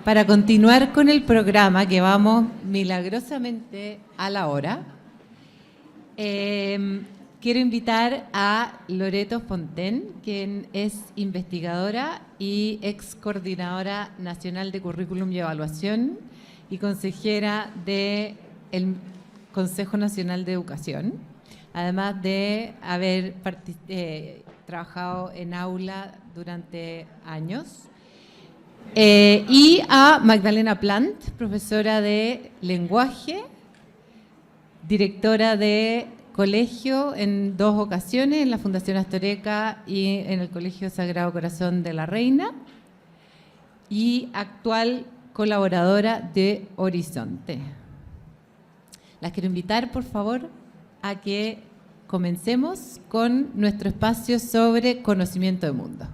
para continuar con el programa, que vamos milagrosamente a la hora, quiero invitar a Loreto Fonten, quien es investigadora y ex coordinadora nacional de currículum y evaluación y consejera del Consejo Nacional de Educación, además de haber trabajado en aula durante años. Y a Magdalena Plant, profesora de lenguaje, directora de colegio en 2 ocasiones, en la Fundación Astoreca y en el Colegio Sagrado Corazón de la Reina, y actual colaboradora de Horizonte. Las quiero invitar, por favor, a que comencemos con nuestro espacio sobre conocimiento del mundo.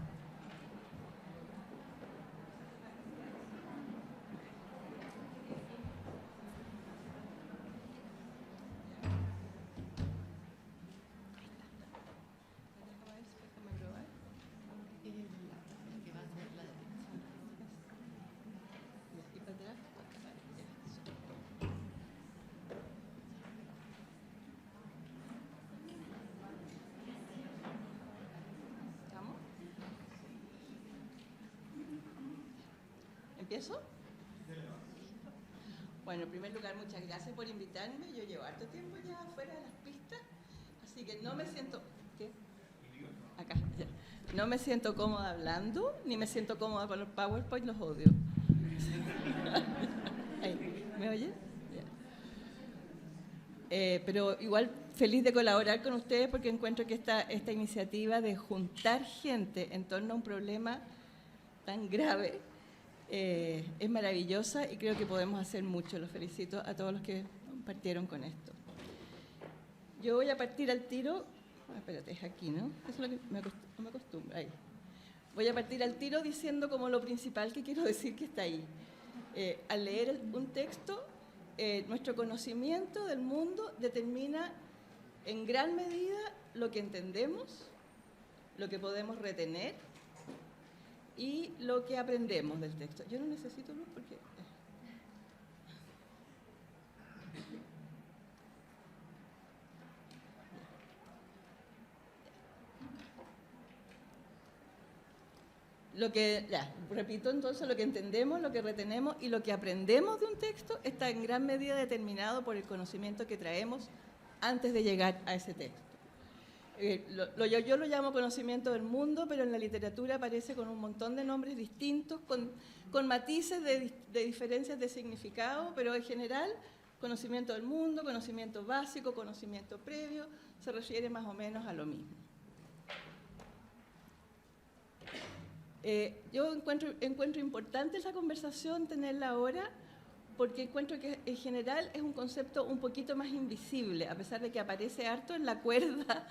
¿Empiezo? Bueno, en primer lugar, muchas gracias por invitarme. Yo llevo harto tiempo ya fuera de las pistas, así que no me siento... ¿Qué? Acá, ya. No me siento cómoda hablando, ni me siento cómoda con los PowerPoint, los odio. Ahí, ¿me oyen? Pero igual feliz de colaborar con ustedes porque encuentro que esta iniciativa de juntar gente en torno a un problema tan grave es maravillosa y creo que podemos hacer mucho. Los felicito a todos los que partieron con esto. Yo voy a partir al tiro. Espérate, es aquí, ¿no? Eso es lo que no me acostumbro. Ahí. Voy a partir al tiro diciendo como lo principal que quiero decir que está ahí. Al leer un texto, nuestro conocimiento del mundo determina en gran medida lo que entendemos, lo que podemos retener y lo que aprendemos del texto. Yo no necesito luz porque... repito entonces, lo que entendemos, lo que retenemos y lo que aprendemos de un texto está en gran medida determinado por el conocimiento que traemos antes de llegar a ese texto. Yo lo llamo conocimiento del mundo, pero en la literatura aparece con un montón de nombres distintos, con matices de diferencias de significado, pero en general, conocimiento del mundo, conocimiento básico, conocimiento previo, se refiere más o menos a lo mismo. Yo encuentro importante esa conversación, tenerla ahora, porque encuentro que en general es un concepto un poquito más invisible, a pesar de que aparece harto en la cuerda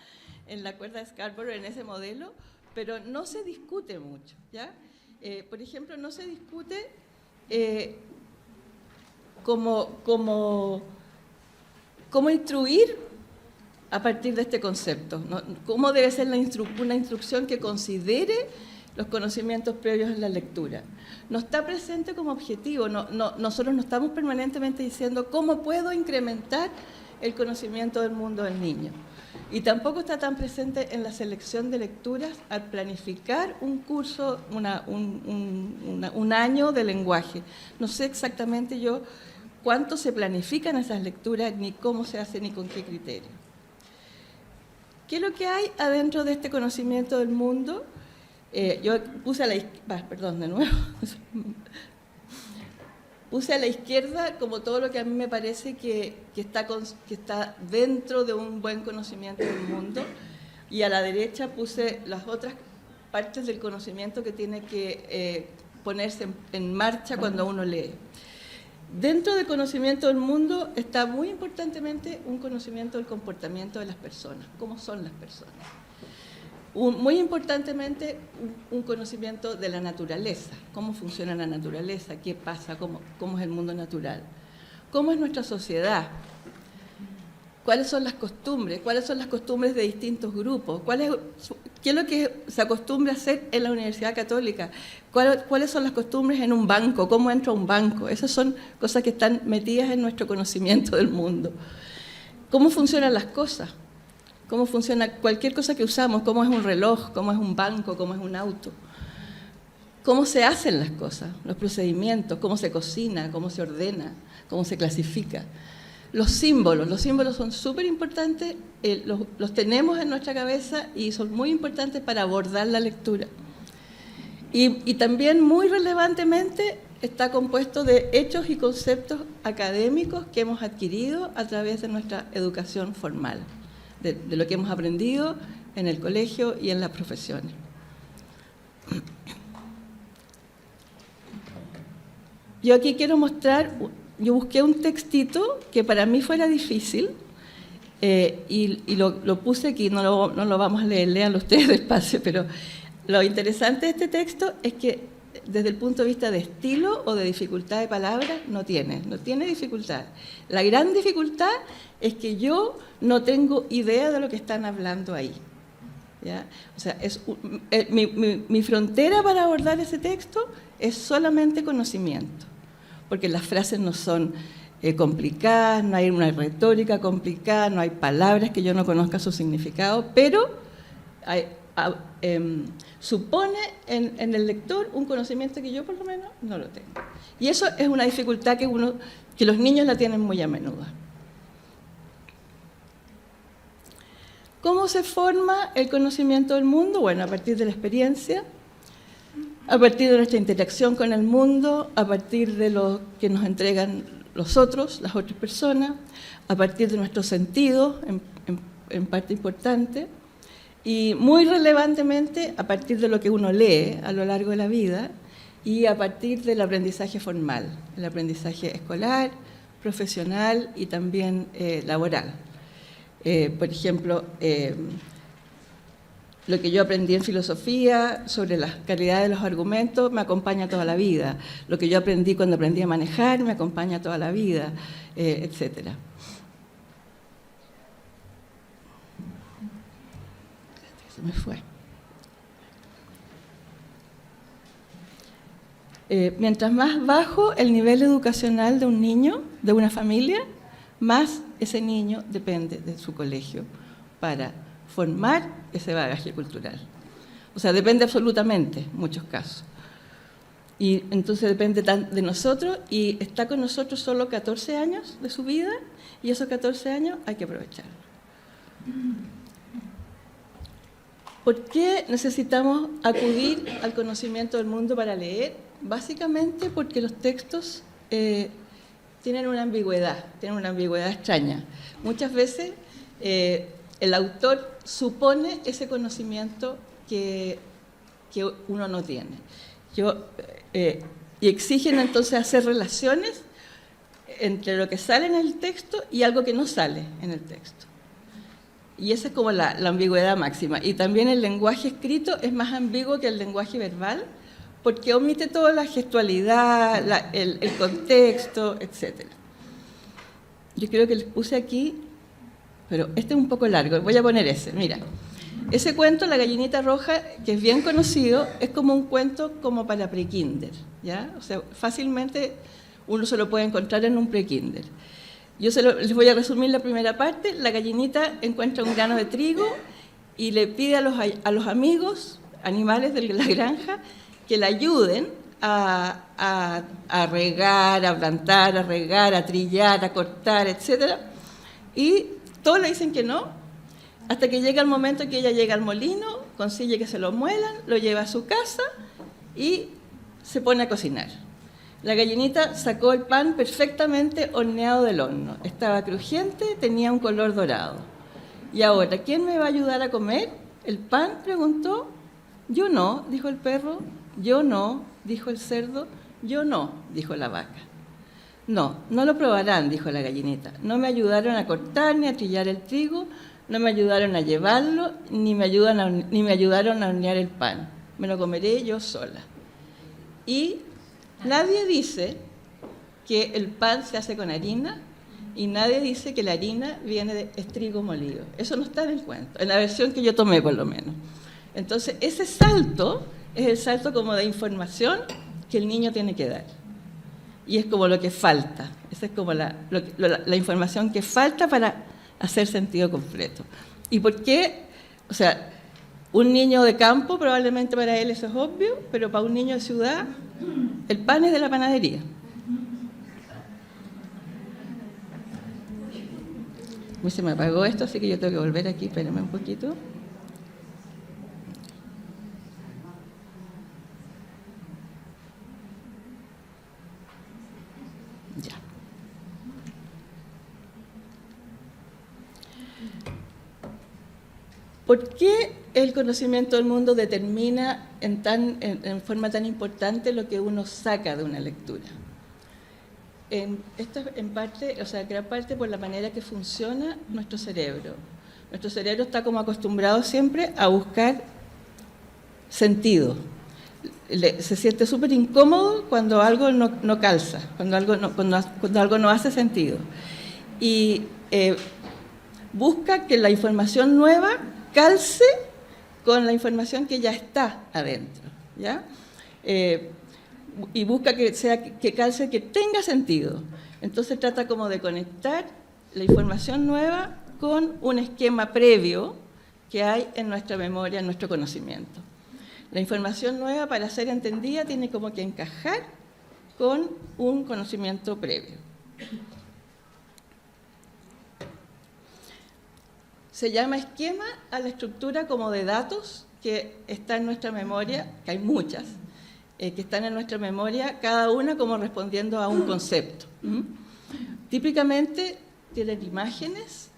de Scarborough, en ese modelo, pero no se discute mucho, ¿ya? Por ejemplo, no se discute cómo instruir a partir de este concepto, ¿no? Cómo debe ser una instrucción que considere los conocimientos previos en la lectura. No está presente como objetivo, nosotros no estamos permanentemente diciendo cómo puedo incrementar el conocimiento del mundo del niño. Y tampoco está tan presente en la selección de lecturas al planificar un curso, un año de lenguaje. No sé exactamente yo cuánto se planifican esas lecturas, ni cómo se hace, ni con qué criterio. ¿Qué es lo que hay adentro de este conocimiento del mundo? Yo puse a la izquierda, puse a la izquierda como todo lo que a mí me parece que está dentro de un buen conocimiento del mundo, y a la derecha puse las otras partes del conocimiento que tiene que ponerse en marcha cuando uno lee. Dentro del conocimiento del mundo está muy importantemente un conocimiento del comportamiento de las personas, cómo son las personas. Muy importantemente, un conocimiento de la naturaleza, cómo funciona la naturaleza, qué pasa, cómo es el mundo natural, cómo es nuestra sociedad, ¿Cuáles son las costumbres? ¿Cuáles son las costumbres de distintos grupos? ¿Qué es lo que se acostumbra a hacer en la Universidad Católica? ¿Cuáles son las costumbres en un banco? ¿Cómo entra a un banco? Esas son cosas que están metidas en nuestro conocimiento del mundo. ¿Cómo funcionan las cosas? ¿Cómo funciona cualquier cosa que usamos? ¿Cómo es un reloj? ¿Cómo es un banco? ¿Cómo es un auto? ¿Cómo se hacen las cosas? Los procedimientos, cómo se cocina, cómo se ordena, cómo se clasifica. Los símbolos son súper importantes, los tenemos en nuestra cabeza y son muy importantes para abordar la lectura. Y también, muy relevantemente, está compuesto de hechos y conceptos académicos que hemos adquirido a través de nuestra educación formal, de lo que hemos aprendido en el colegio y en las profesiones. Yo aquí quiero mostrar, yo busqué un textito que para mí fuera difícil y lo puse aquí, no lo vamos a leer, léanlo ustedes despacio, pero lo interesante de este texto es que desde el punto de vista de estilo o de dificultad de palabras no tiene dificultad. La gran dificultad es que yo no tengo idea de lo que están hablando ahí. ¿Ya? O sea, mi frontera para abordar ese texto es solamente conocimiento, porque las frases no son complicadas, no hay una retórica complicada, no hay palabras que yo no conozca su significado, pero supone en el lector un conocimiento que yo por lo menos no lo tengo. Y eso es una dificultad que los niños la tienen muy a menudo. ¿Cómo se forma el conocimiento del mundo? Bueno, a partir de la experiencia, a partir de nuestra interacción con el mundo, a partir de lo que nos entregan los otros, las otras personas, a partir de nuestros sentidos, en parte importante, y muy relevantemente a partir de lo que uno lee a lo largo de la vida y a partir del aprendizaje formal, el aprendizaje escolar, profesional y también laboral. Por ejemplo, lo que yo aprendí en filosofía sobre la calidad de los argumentos me acompaña toda la vida. Lo que yo aprendí cuando aprendí a manejar me acompaña toda la vida, etcétera. Se me fue. Mientras más bajo el nivel educacional de un niño, de una familia, más ese niño depende de su colegio para formar ese bagaje cultural. O sea, depende absolutamente en muchos casos. Y entonces depende de nosotros y está con nosotros solo 14 años de su vida y esos 14 años hay que aprovecharlos. ¿Por qué necesitamos acudir al conocimiento del mundo para leer? Básicamente porque los textos tienen una ambigüedad extraña. Muchas veces el autor supone ese conocimiento que uno no tiene. Y exigen entonces hacer relaciones entre lo que sale en el texto y algo que no sale en el texto. Y esa es como la ambigüedad máxima. Y también el lenguaje escrito es más ambiguo que el lenguaje verbal, porque omite toda la gestualidad, el contexto, etc. Yo creo que les puse aquí, pero este es un poco largo, voy a poner ese, mira. Ese cuento, La gallinita roja, que es bien conocido, es como un cuento como para prekinder, ¿ya? O sea, fácilmente uno se lo puede encontrar en un prekinder. Yo les voy a resumir la primera parte. La gallinita encuentra un grano de trigo y le pide a los amigos, animales de la granja, que le ayuden a regar, a plantar, a regar, a trillar, a cortar, etc. Y todos le dicen que no, hasta que llega el momento que ella llega al molino, consigue que se lo muelan, lo lleva a su casa y se pone a cocinar. La gallinita sacó el pan perfectamente horneado del horno. Estaba crujiente, tenía un color dorado. Y ahora, ¿quién me va a ayudar a comer? ¿El pan?, preguntó. Yo no, dijo el perro. Yo no, dijo el cerdo. Yo no, dijo la vaca. No, no lo probarán, dijo la gallinita. No me ayudaron a cortar ni a trillar el trigo, no me ayudaron a llevarlo, ni me ayudaron a hornear el pan. Me lo comeré yo sola. Y nadie dice que el pan se hace con harina, y nadie dice que la harina viene de trigo molido. Eso no está en el cuento, en la versión que yo tomé por lo menos. Entonces, ese salto es el salto como de información que el niño tiene que dar. Y es como lo que falta. Esa es como la información que falta para hacer sentido completo. ¿Y por qué? O sea, un niño de campo probablemente para él eso es obvio, pero para un niño de ciudad el pan es de la panadería. Se me apagó esto, así que yo tengo que volver aquí, espérame un poquito. Ya. ¿Por qué el conocimiento del mundo determina en forma tan importante lo que uno saca de una lectura? Esto es en parte, o sea, gran parte por la manera que funciona nuestro cerebro. Nuestro cerebro está como acostumbrado siempre a buscar sentido. Se siente súper incómodo cuando algo no calza, cuando algo no hace sentido. Y busca que la información nueva calce con la información que ya está adentro, ¿ya? Y busca que calce, que tenga sentido. Entonces trata como de conectar la información nueva con un esquema previo que hay en nuestra memoria, en nuestro conocimiento. La información nueva, para ser entendida, tiene como que encajar con un conocimiento previo. Se llama esquema a la estructura como de datos que está en nuestra memoria, que hay muchas, que están en nuestra memoria, cada una como respondiendo a un concepto. Típicamente tienen imágenes,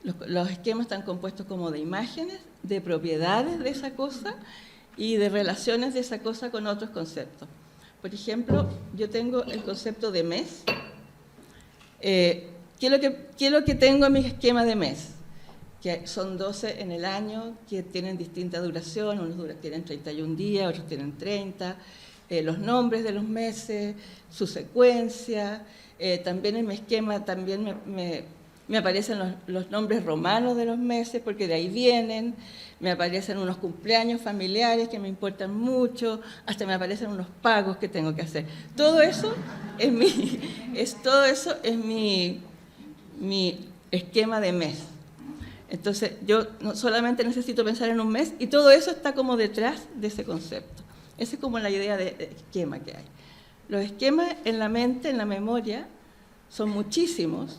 los esquemas están compuestos como de imágenes, de propiedades de esa cosa y de relaciones de esa cosa con otros conceptos. Por ejemplo, yo tengo el concepto de mes. ¿Qué es lo que tengo en mi esquema de mes? Que son 12 en el año, que tienen distinta duración, unos tienen 31 días, otros tienen 30, los nombres de los meses, su secuencia, también en mi esquema también me aparecen los nombres romanos de los meses, porque de ahí vienen, me aparecen unos cumpleaños familiares que me importan mucho, hasta me aparecen unos pagos que tengo que hacer. Todo eso es mi esquema de mes. Entonces, yo no solamente necesito pensar en un mes, y todo eso está como detrás de ese concepto. Esa es como la idea de esquema que hay. Los esquemas en la mente, en la memoria, son muchísimos,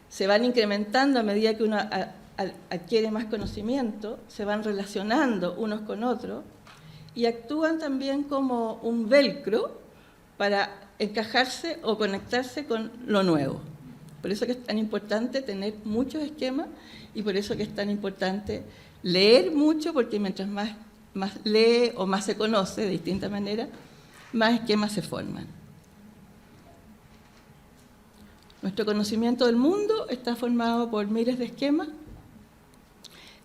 se van incrementando a medida que uno adquiere más conocimiento, se van relacionando unos con otros, y actúan también como un velcro para encajarse o conectarse con lo nuevo. Por eso que es tan importante tener muchos esquemas y por eso que es tan importante leer mucho, porque mientras más lee o más se conoce de distinta manera, más esquemas se forman. Nuestro conocimiento del mundo está formado por miles de esquemas.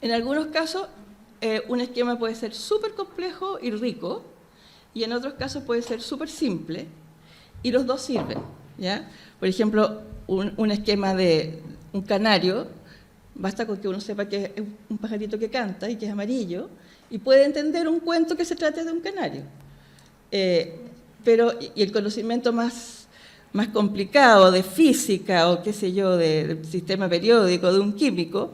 En algunos casos, un esquema puede ser súper complejo y rico, y en otros casos puede ser súper simple, y los dos sirven, ¿ya? Por ejemplo, un esquema de un canario, basta con que uno sepa que es un pajarito que canta y que es amarillo, y puede entender un cuento que se trate de un canario. Pero el conocimiento más complicado de física o qué sé yo, del sistema periódico, de un químico,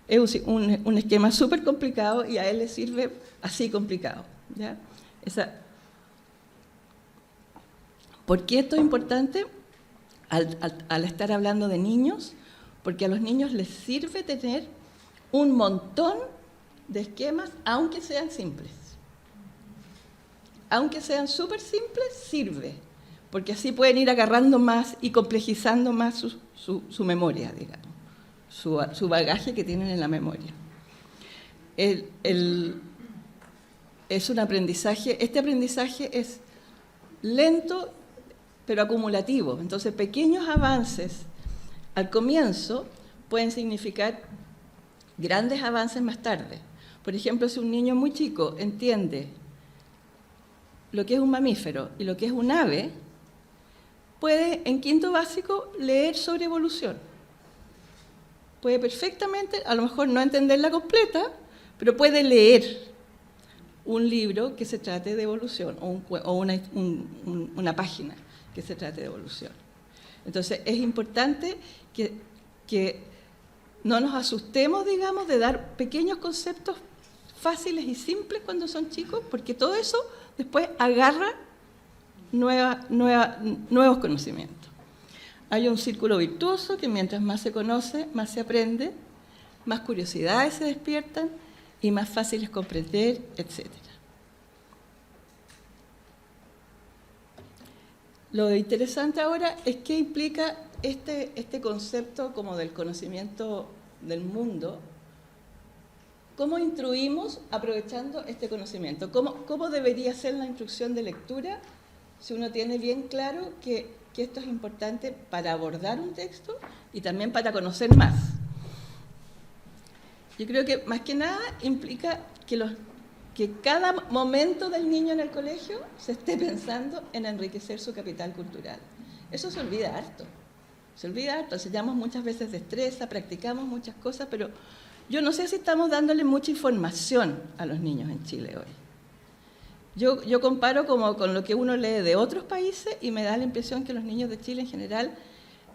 es un esquema súper complicado y a él le sirve así complicado, ¿ya? ¿Por qué esto es importante? Al estar hablando de niños, porque a los niños les sirve tener un montón de esquemas, aunque sean simples. Aunque sean súper simples, sirve, porque así pueden ir agarrando más y complejizando más su memoria, digamos, su bagaje que tienen en la memoria. Es un aprendizaje, este aprendizaje es lento, pero acumulativo. Entonces, pequeños avances al comienzo pueden significar grandes avances más tarde. Por ejemplo, si un niño muy chico entiende lo que es un mamífero y lo que es un ave, puede en quinto básico leer sobre evolución. Puede perfectamente, a lo mejor no entenderla completa, pero puede leer un libro que se trate de evolución o una página que se trate de evolución. Entonces, es importante que no nos asustemos, digamos, de dar pequeños conceptos fáciles y simples cuando son chicos, porque todo eso después agarra nuevos conocimientos. Hay un círculo virtuoso que mientras más se conoce, más se aprende, más curiosidades se despiertan y más fácil es comprender, etc. Lo interesante ahora es qué implica este concepto como del conocimiento del mundo. ¿Cómo instruimos aprovechando este conocimiento? ¿Cómo debería ser la instrucción de lectura si uno tiene bien claro que esto es importante para abordar un texto y también para conocer más? Yo creo que más que nada implica que cada momento del niño en el colegio se esté pensando en enriquecer su capital cultural. Eso se olvida harto. Enseñamos muchas veces destreza, practicamos muchas cosas, pero yo no sé si estamos dándole mucha información a los niños en Chile hoy. Yo comparo como con lo que uno lee de otros países y me da la impresión que los niños de Chile en general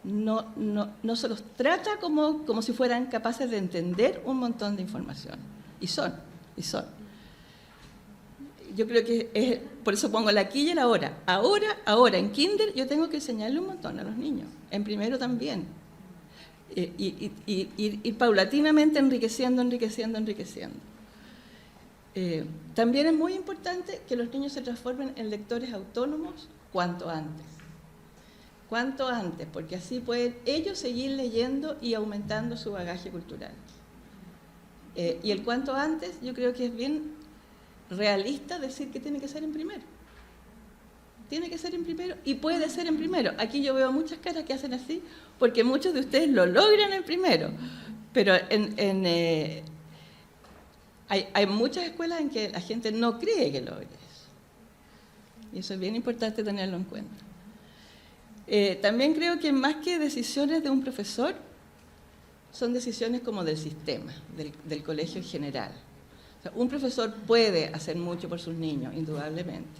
no se los trata como si fueran capaces de entender un montón de información. Y son. Yo creo que por eso pongo el aquí y el ahora. Ahora, en kinder yo tengo que enseñarle un montón a los niños, en primero también. Y ir paulatinamente enriqueciendo. También es muy importante que los niños se transformen en lectores autónomos cuanto antes, porque así pueden ellos seguir leyendo y aumentando su bagaje cultural. Y el cuanto antes, yo creo que es bien realista decir que tiene que ser en primero. Tiene que ser en primero y puede ser en primero. Aquí yo veo muchas caras que hacen así, porque muchos de ustedes lo logran en primero, pero hay muchas escuelas en que la gente no cree que logre eso. Y eso es bien importante tenerlo en cuenta. También creo que más que decisiones de un profesor, son decisiones como del sistema, del colegio en general. O sea, un profesor puede hacer mucho por sus niños, indudablemente,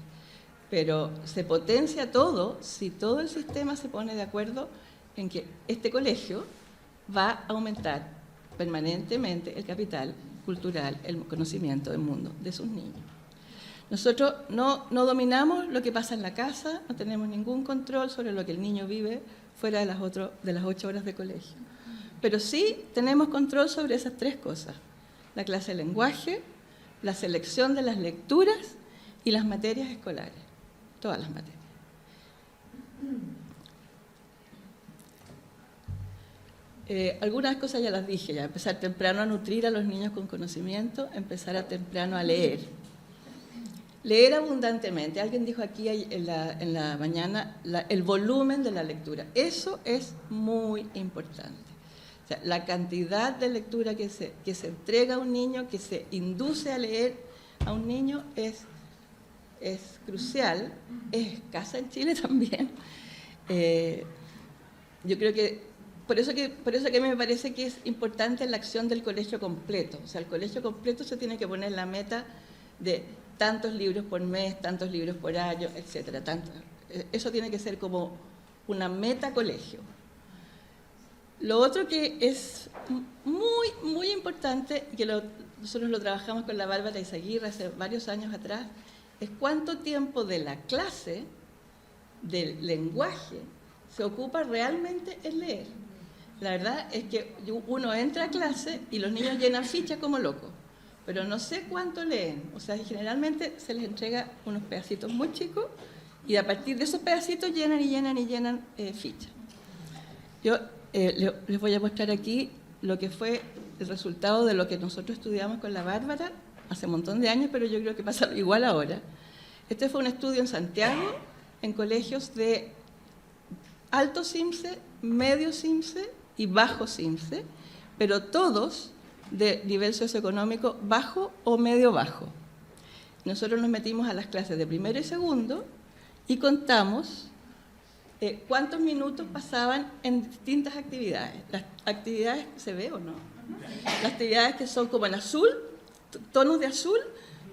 pero se potencia todo si todo el sistema se pone de acuerdo en que este colegio va a aumentar permanentemente el capital cultural, el conocimiento del mundo de sus niños. Nosotros no dominamos lo que pasa en la casa, no tenemos ningún control sobre lo que el niño vive fuera de las 8 horas de colegio. Pero sí tenemos control sobre esas 3 cosas: la clase de lenguaje, la selección de las lecturas y las materias escolares, todas las materias. Algunas cosas ya las dije, ya empezar temprano a nutrir a los niños con conocimiento, empezar temprano a leer. Leer abundantemente. Alguien dijo aquí en la mañana el volumen de la lectura. Eso es muy importante. O sea, la cantidad de lectura que se entrega a un niño, que se induce a leer a un niño es crucial, es escasa en Chile también. Yo creo que por eso que a mí me parece que es importante la acción del colegio completo. O sea, el colegio completo se tiene que poner la meta de tantos libros por mes, tantos libros por año, etcétera. Eso tiene que ser como una meta colegio. Lo otro que es muy, muy importante, que nosotros lo trabajamos con la Bárbara Izaguirre hace varios años atrás, es cuánto tiempo de la clase, del lenguaje, se ocupa realmente en leer. La verdad es que uno entra a clase y los niños llenan fichas como locos, pero no sé cuánto leen. O sea, generalmente se les entrega unos pedacitos muy chicos y a partir de esos pedacitos llenan fichas. Yo les voy a mostrar aquí lo que fue el resultado de lo que nosotros estudiamos con la Bárbara hace un montón de años, pero yo creo que pasa igual ahora. Este fue un estudio en Santiago, en colegios de alto CIMSE, medio CIMSE y bajo CIMSE, pero todos de nivel socioeconómico bajo o medio bajo. Nosotros nos metimos a las clases de primero y segundo y contamos cuántos minutos pasaban en distintas actividades. Las actividades, ¿se ve o no? Las actividades que son como en azul, tonos de azul,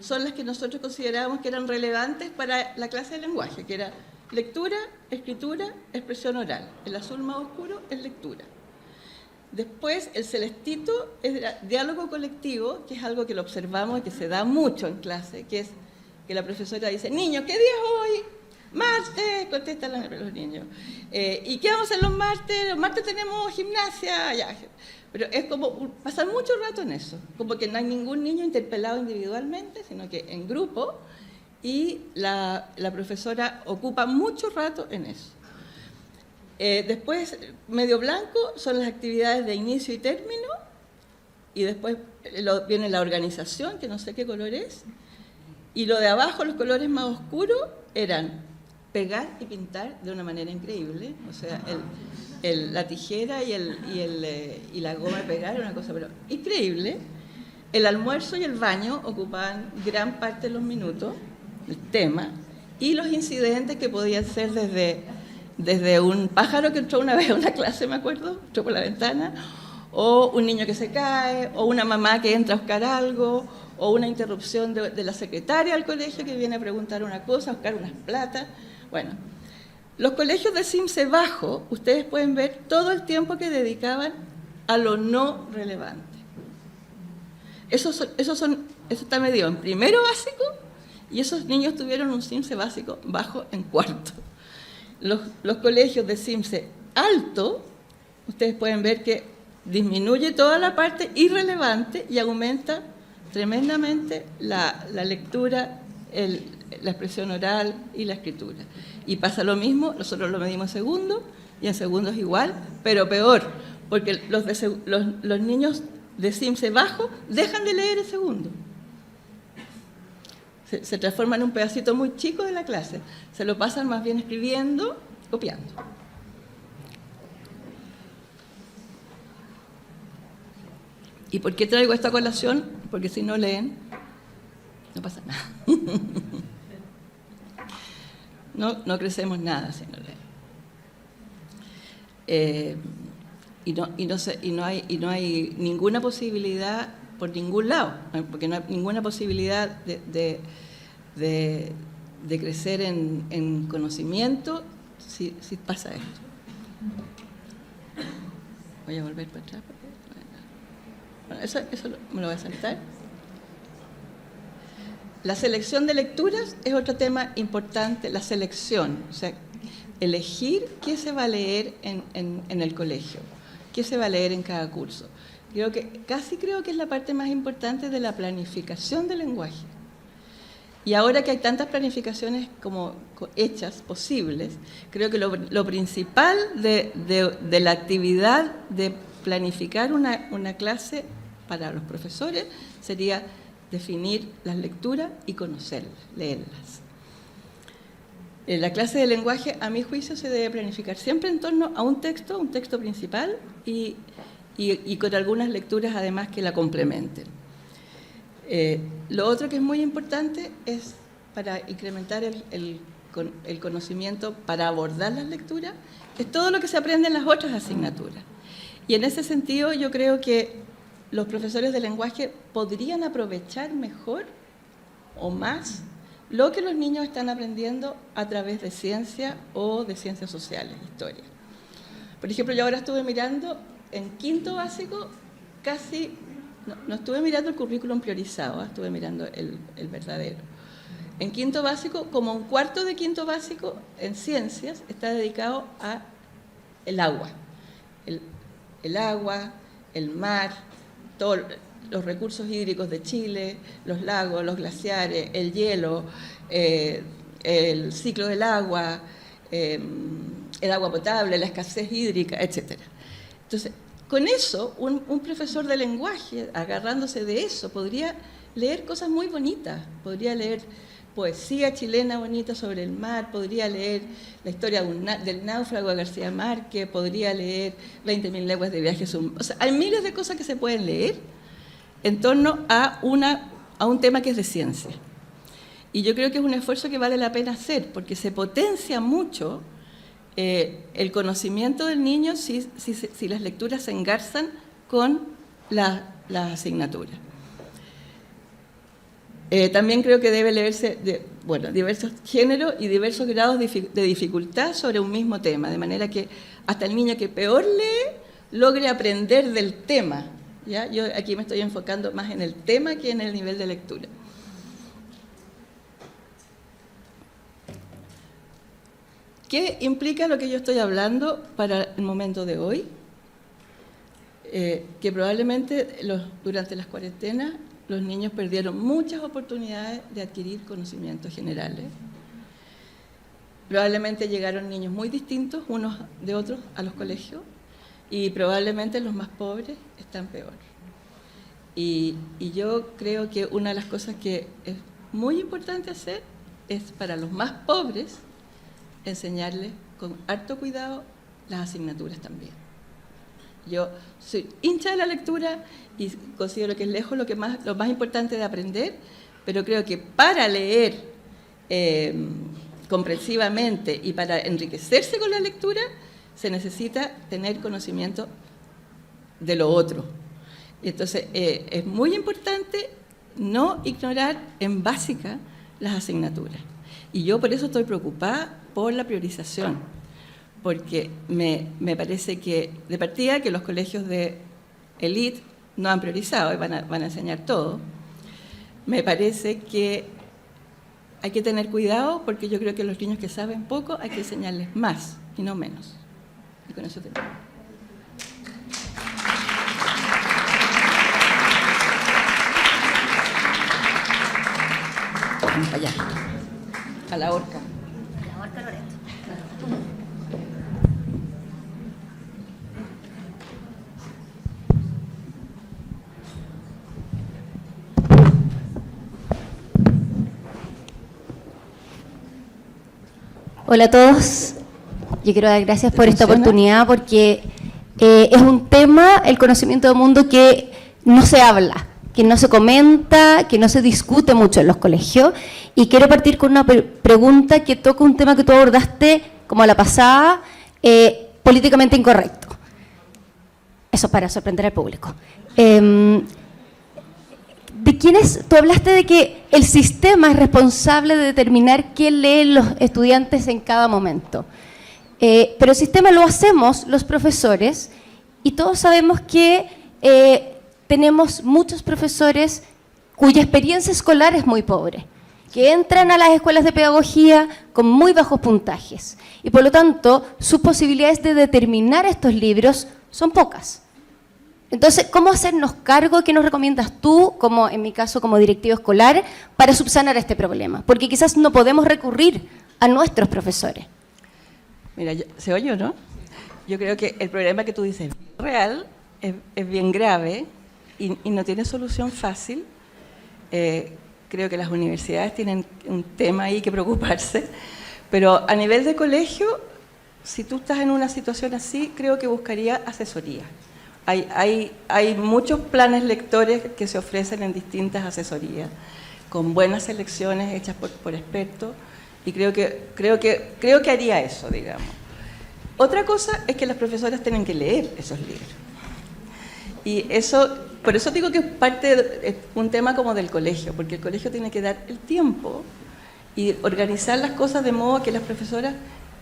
son las que nosotros considerábamos que eran relevantes para la clase de lenguaje, que era lectura, escritura, expresión oral. El azul más oscuro es lectura. Después, el celestito es diálogo colectivo, que es algo que lo observamos y que se da mucho en clase, que es que la profesora dice, niños, ¿qué día es hoy? Martes, contestan los niños. ¿Y qué vamos a hacer los martes? Los martes tenemos gimnasia, ya. Pero es como pasar mucho rato en eso, como que no hay ningún niño interpelado individualmente, sino que en grupo, y la profesora ocupa mucho rato en eso. Después, medio blanco son las actividades de inicio y término, y después viene la organización, que no sé qué color es, y lo de abajo, los colores más oscuros, eran pegar y pintar de una manera increíble, o sea, la tijera y la goma de pegar era una cosa pero increíble. El almuerzo y el baño ocupaban gran parte de los minutos, el tema, y los incidentes que podían ser desde un pájaro que entró una vez a una clase, me acuerdo, entró por la ventana, o un niño que se cae, o una mamá que entra a buscar algo, o una interrupción de la secretaria del colegio que viene a preguntar una cosa, a buscar unas platas. Bueno, los colegios de CIMSE bajo, ustedes pueden ver todo el tiempo que dedicaban a lo no relevante. Eso está medido en primero básico, y esos niños tuvieron un CIMSE básico bajo en cuarto. Los colegios de CIMSE alto, ustedes pueden ver que disminuye toda la parte irrelevante y aumenta tremendamente la lectura, la expresión oral y la escritura. Y pasa lo mismo, nosotros lo medimos en segundo, y en segundo es igual, pero peor, porque los niños de CIMSE bajo dejan de leer en segundo. Se transforman en un pedacito muy chico de la clase, se lo pasan más bien escribiendo, copiando. ¿Y por qué traigo esta colación? Porque si no leen, no pasa nada. No crecemos nada si no leen. Y no hay ninguna posibilidad por ningún lado, porque no hay ninguna posibilidad de crecer en conocimiento si pasa esto. Voy a volver para atrás. Bueno, eso me lo voy a saltar. La selección de lecturas es otro tema importante, la selección, o sea, elegir qué se va a leer en el colegio, qué se va a leer en cada curso. Casi creo que es la parte más importante de la planificación del lenguaje. Y ahora que hay tantas planificaciones como hechas, posibles, creo que lo principal de la actividad de planificar una clase para los profesores sería definir las lecturas y conocerlas, leerlas. La clase de lenguaje, a mi juicio, se debe planificar siempre en torno a un texto principal y con algunas lecturas además que la complementen. Lo otro que es muy importante es, para incrementar el conocimiento para abordar las lecturas, es todo lo que se aprende en las otras asignaturas. Y en ese sentido yo creo que los profesores de lenguaje podrían aprovechar mejor o más lo que los niños están aprendiendo a través de ciencia o de ciencias sociales, historia. Por ejemplo, yo ahora estuve mirando en quinto básico, no estuve mirando el currículum priorizado, estuve mirando el verdadero. En quinto básico, como un cuarto de quinto básico en ciencias está dedicado a el agua. El agua, el mar, todos los recursos hídricos de Chile, los lagos, los glaciares, el hielo, el ciclo del agua, el agua potable, la escasez hídrica, etc. Entonces, con eso, un profesor de lenguaje, agarrándose de eso, podría leer cosas muy bonitas, podría leer poesía chilena bonita sobre el mar, podría leer la historia del náufrago de García Márquez, podría leer 20.000 leguas de viaje. O sea, hay miles de cosas que se pueden leer en torno a un tema que es de ciencia. Y yo creo que es un esfuerzo que vale la pena hacer, porque se potencia mucho el conocimiento del niño si las lecturas se engarzan con las asignaturas. También creo que debe leerse diversos géneros y diversos grados de dificultad sobre un mismo tema, de manera que hasta el niño que peor lee logre aprender del tema, ¿ya? Yo aquí me estoy enfocando más en el tema que en el nivel de lectura. ¿Qué implica lo que yo estoy hablando para el momento de hoy? Que probablemente durante las cuarentenas los niños perdieron muchas oportunidades de adquirir conocimientos generales. Probablemente llegaron niños muy distintos unos de otros a los colegios y probablemente los más pobres están peor. Y yo creo que una de las cosas que es muy importante hacer es para los más pobres enseñarles con harto cuidado las asignaturas también. Yo soy hincha de la lectura y considero que es lejos lo más importante de aprender, pero creo que para leer comprensivamente y para enriquecerse con la lectura se necesita tener conocimiento de lo otro. Entonces es muy importante no ignorar en básica las asignaturas. Y yo por eso estoy preocupada por la priorización, porque me parece que, de partida, que los colegios de élite no han priorizado y van a enseñar todo. Me parece que hay que tener cuidado porque yo creo que los niños que saben poco hay que enseñarles más y no menos. Y con eso termino. Vamos para allá, a la horca. A la horca Loreto. Hola a todos, yo quiero dar gracias por esta oportunidad porque es un tema, el conocimiento del mundo, que no se habla, que no se comenta, que no se discute mucho en los colegios, y quiero partir con una pregunta que toca un tema que tú abordaste como a la pasada, políticamente incorrecto. Eso para sorprender al público. Tú hablaste de que el sistema es responsable de determinar qué leen los estudiantes en cada momento. Pero el sistema lo hacemos los profesores y todos sabemos que tenemos muchos profesores cuya experiencia escolar es muy pobre, que entran a las escuelas de pedagogía con muy bajos puntajes y por lo tanto sus posibilidades de determinar estos libros son pocas. Entonces, ¿cómo hacernos cargo? ¿Qué nos recomiendas tú, como en mi caso como directivo escolar, para subsanar este problema? Porque quizás no podemos recurrir a nuestros profesores. Mira, ¿se oye o no? Yo creo que el problema que tú dices real es bien grave y no tiene solución fácil. Creo que las universidades tienen un tema ahí que preocuparse, pero a nivel de colegio, si tú estás en una situación así, creo que buscaría asesoría. Hay muchos planes lectores que se ofrecen en distintas asesorías, con buenas selecciones hechas por expertos, y creo que haría eso, digamos. Otra cosa es que las profesoras tienen que leer esos libros. Y eso, por eso digo que es un tema como del colegio, porque el colegio tiene que dar el tiempo y organizar las cosas de modo que las profesoras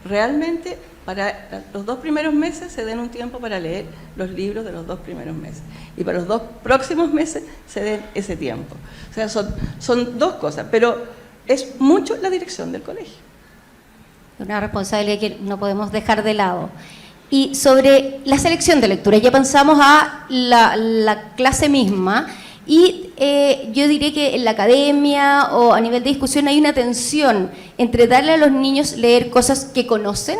realmente para los 2 primeros meses se den un tiempo para leer los libros de los 2 primeros meses y para los 2 próximos meses se den ese tiempo. O sea, son 2 cosas, pero es mucho la dirección del colegio. Una responsabilidad que no podemos dejar de lado. Y sobre la selección de lectura, ya pensamos a la clase misma y yo diría que en la academia o a nivel de discusión hay una tensión entre darle a los niños leer cosas que conocen,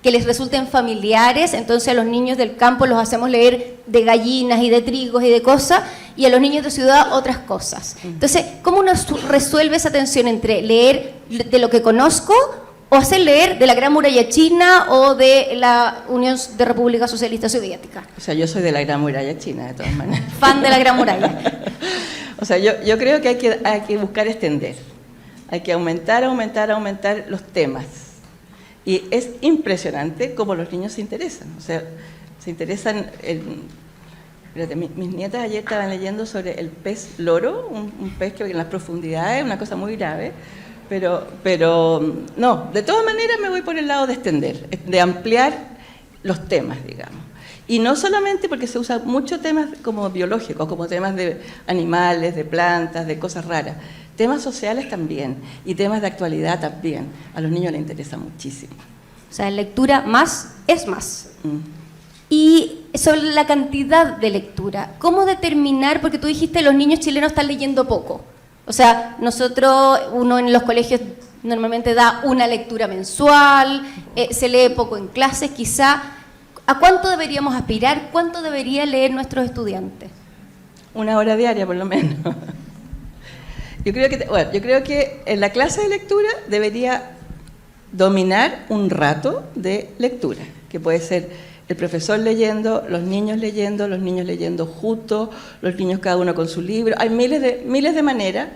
que les resulten familiares, entonces a los niños del campo los hacemos leer de gallinas y de trigos y de cosas, y a los niños de ciudad otras cosas. Entonces, ¿cómo uno resuelve esa tensión entre leer de lo que conozco o hacer leer de la Gran Muralla China o de la Unión de República Socialista Soviética? O sea, yo soy de la Gran Muralla China, de todas maneras. Fan de la Gran Muralla. O sea, yo creo que hay que buscar extender. Hay que aumentar los temas. Y es impresionante cómo los niños se interesan. O sea, se interesan en... Fíjate, mis nietas ayer estaban leyendo sobre el pez loro, un pez que en las profundidades es una cosa muy grave, pero no, de todas maneras me voy por el lado de extender, de ampliar los temas, digamos. Y no solamente porque se usan muchos temas como biológicos, como temas de animales, de plantas, de cosas raras, temas sociales también, y temas de actualidad también. A los niños les interesa muchísimo. O sea, lectura más es más. Y sobre la cantidad de lectura, ¿cómo determinar? Porque tú dijiste los niños chilenos están leyendo poco. O sea, uno en los colegios normalmente da una lectura mensual, se lee poco en clases, quizá. ¿A cuánto deberíamos aspirar? ¿Cuánto debería leer nuestros estudiantes? 1 hora diaria, por lo menos. Yo creo que en la clase de lectura debería dominar un rato de lectura, que puede ser el profesor leyendo, los niños leyendo juntos, los niños cada uno con su libro. Hay miles de maneras,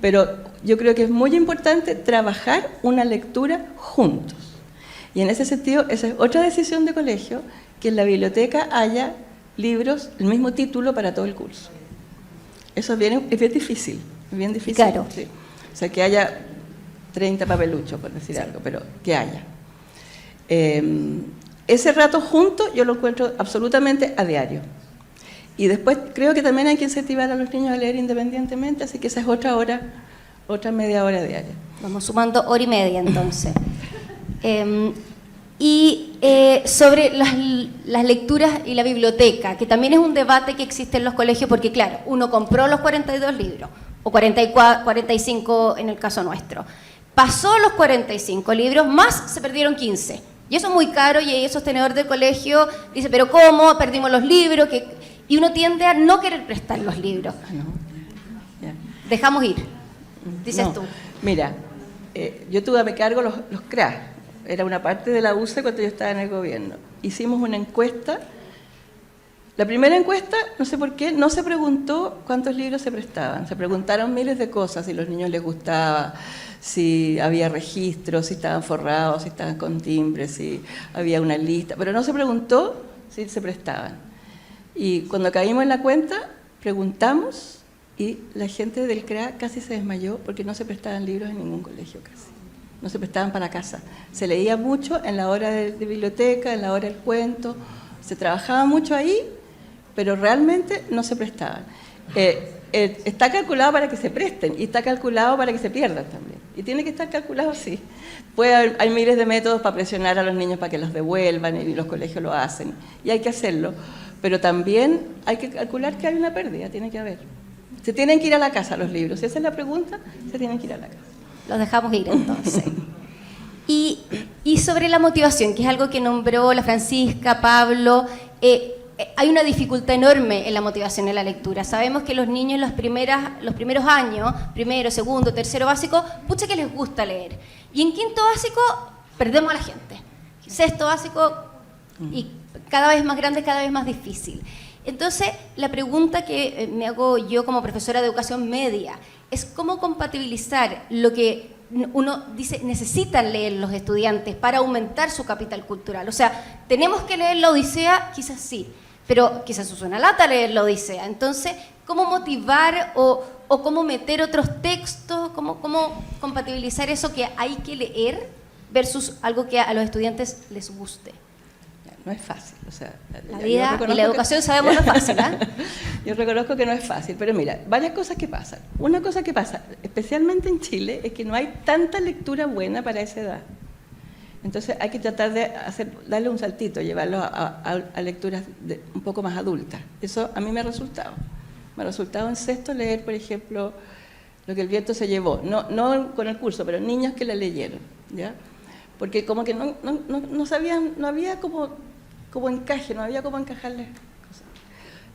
pero yo creo que es muy importante trabajar una lectura juntos. Y en ese sentido, esa es otra decisión de colegio, que en la biblioteca haya libros, el mismo título para todo el curso. Eso es bien difícil, es bien difícil. Claro. Sí. O sea, que haya 30 papeluchos, por decir algo, pero que haya. Ese rato juntos yo lo encuentro absolutamente a diario. Y después creo que también hay que incentivar a los niños a leer independientemente, así que esa es otra media hora diaria. Vamos sumando 1 hora y media entonces. Sobre las lecturas y la biblioteca, que también es un debate que existe en los colegios, porque claro, uno compró los 42 libros, o 44, 45 en el caso nuestro. Pasó los 45 libros, más se perdieron 15. Y eso es muy caro, y el sostenedor del colegio dice, pero ¿cómo? Perdimos los libros. Y uno tiende a no querer prestar los libros. No. Ya. Dejamos ir, dices No. tú. Mira, yo tuve a mi cargo los CRA. Era una parte de la UCE cuando yo estaba en el gobierno. Hicimos una encuesta. La primera encuesta, no sé por qué, no se preguntó cuántos libros se prestaban. Se preguntaron miles de cosas, si a los niños les gustaba, si había registros, si estaban forrados, si estaban con timbre, si había una lista. Pero no se preguntó si se prestaban. Y cuando caímos en la cuenta, preguntamos y la gente del CRA casi se desmayó porque no se prestaban libros en ningún colegio casi. No se prestaban para casa. Se leía mucho en la hora de biblioteca, en la hora del cuento, se trabajaba mucho ahí, pero realmente no se prestaban. Está calculado para que se presten y está calculado para que se pierdan también. Y tiene que estar calculado así. Hay miles de métodos para presionar a los niños para que los devuelvan y los colegios lo hacen. Y hay que hacerlo. Pero también hay que calcular que hay una pérdida, tiene que haber. Se tienen que ir a la casa los libros. Si esa es la pregunta, se tienen que ir a la casa. Los dejamos ir entonces. Y sobre la motivación, que es algo que nombró la Francisca, Pablo, hay una dificultad enorme en la motivación en la lectura. Sabemos que los niños los primeros años, primero, segundo, tercero básico, pucha que les gusta leer. Y en quinto básico perdemos a la gente. Sexto básico, y cada vez más grande, cada vez más difícil. Entonces, la pregunta que me hago yo como profesora de educación media es cómo compatibilizar lo que uno dice necesitan leer los estudiantes para aumentar su capital cultural. O sea, ¿tenemos que leer la Odisea? Quizás sí, pero quizás es una lata leer la Odisea. Entonces, ¿cómo motivar o cómo meter otros textos? ¿Cómo compatibilizar eso que hay que leer versus algo que a los estudiantes les guste? No es fácil, o sea, la vida y la educación sabemos no es fácil, ¿eh? Yo reconozco que no es fácil, pero mira, varias cosas que pasan. Una cosa que pasa, especialmente en Chile, es que no hay tanta lectura buena para esa edad. Entonces hay que tratar de darle un saltito, llevarlo a lecturas un poco más adultas. Eso a mí me ha resultado. Me ha resultado en sexto leer, por ejemplo, Lo que el viento se llevó. No con el curso, pero niños que la leyeron, ¿ya? Porque como que no sabían, no había como encaje, no había cómo encajarles cosas.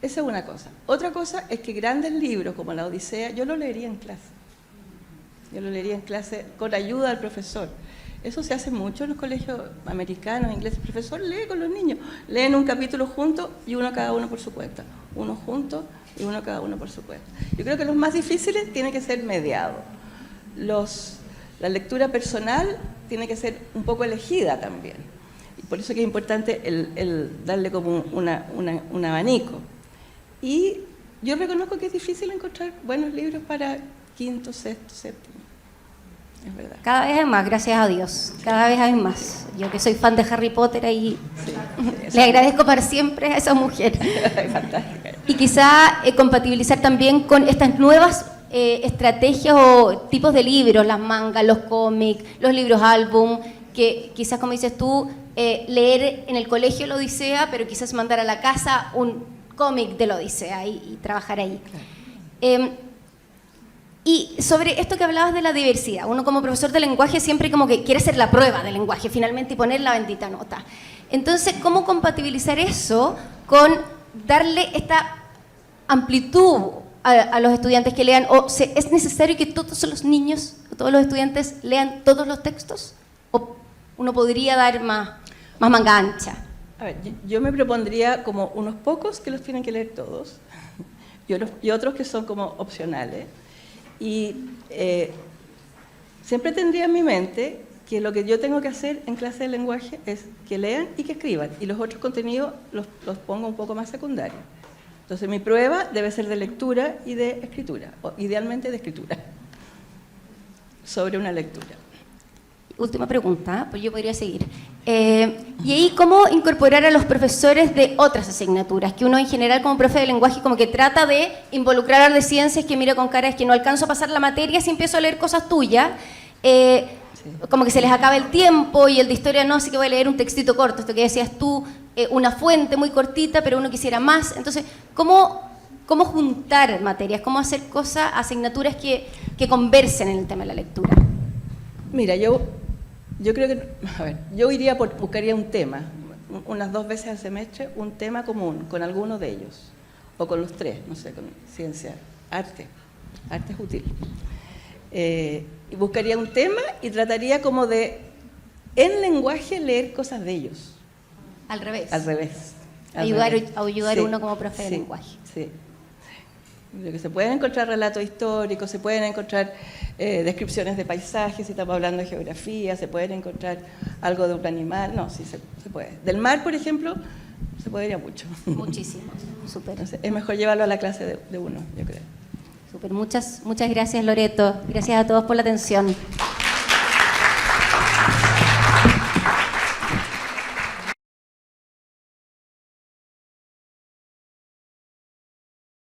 Esa es una cosa. Otra cosa es que grandes libros como la Odisea, yo lo leería en clase. Yo lo leería en clase con ayuda del profesor. Eso se hace mucho en los colegios americanos, ingleses. El profesor lee con los niños. Leen un capítulo juntos y uno cada uno por su cuenta. Uno juntos y uno cada uno por su cuenta. Yo creo que los más difíciles tienen que ser mediados. La lectura personal tiene que ser un poco elegida también. Y por eso que es importante el darle como un abanico. Y yo reconozco que es difícil encontrar buenos libros para quinto, sexto, séptimo. Es verdad. Cada vez hay más, gracias a Dios. Cada vez hay más. Yo que soy fan de Harry Potter ahí, le agradezco para siempre a esa mujer. Fantástica. Y quizá compatibilizar también con estas nuevas estrategias o tipos de libros, las mangas, los cómics, los libros álbum, que quizás, como dices tú, leer en el colegio la Odisea, pero quizás mandar a la casa un cómic de la Odisea y trabajar ahí. Claro. Y sobre esto que hablabas de la diversidad, uno como profesor de lenguaje siempre como que quiere hacer la prueba de lenguaje finalmente y poner la bendita nota. Entonces, ¿cómo compatibilizar eso con darle esta amplitud a los estudiantes que lean? ¿O es necesario que todos los niños, todos los estudiantes lean todos los textos? ¿O uno podría dar más manga ancha? A ver, yo me propondría como unos pocos que los tienen que leer todos y otros que son como opcionales. Y siempre tendría en mi mente que lo que yo tengo que hacer en clase de lenguaje es que lean y que escriban, y los otros contenidos los pongo un poco más secundarios. Entonces mi prueba debe ser de lectura y de escritura, o idealmente de escritura, sobre una lectura. Última pregunta, pues yo podría seguir. Y ahí, ¿cómo incorporar a los profesores de otras asignaturas? Que uno en general como profe de lenguaje como que trata de involucrar a los de ciencias, que mira con cara, es que no alcanzo a pasar la materia si empiezo a leer cosas tuyas. Sí. Como que se les acaba el tiempo, y el de historia no, así que voy a leer un textito corto, esto que decías tú, una fuente muy cortita, pero uno quisiera más. Entonces, ¿cómo juntar materias? ¿Cómo hacer cosas, asignaturas que conversen en el tema de la lectura? Mira, yo creo que, a ver, yo buscaría un tema, unas 2 veces al semestre, un tema común con alguno de ellos, o con los 3, no sé, con ciencia, arte es útil. Y buscaría un tema y trataría como de, en lenguaje, leer cosas de ellos. Al revés. Al revés. Ayudar sí, uno como profe de lenguaje. Sí. Que se pueden encontrar relatos históricos, se pueden encontrar descripciones de paisajes, si estamos hablando de geografía, se pueden encontrar algo de un animal, no, sí se puede. Del mar, por ejemplo, se podría mucho. Muchísimo, súper. Entonces, es mejor llevarlo a la clase de uno, yo creo. Súper, muchas gracias, Loreto. Gracias a todos por la atención.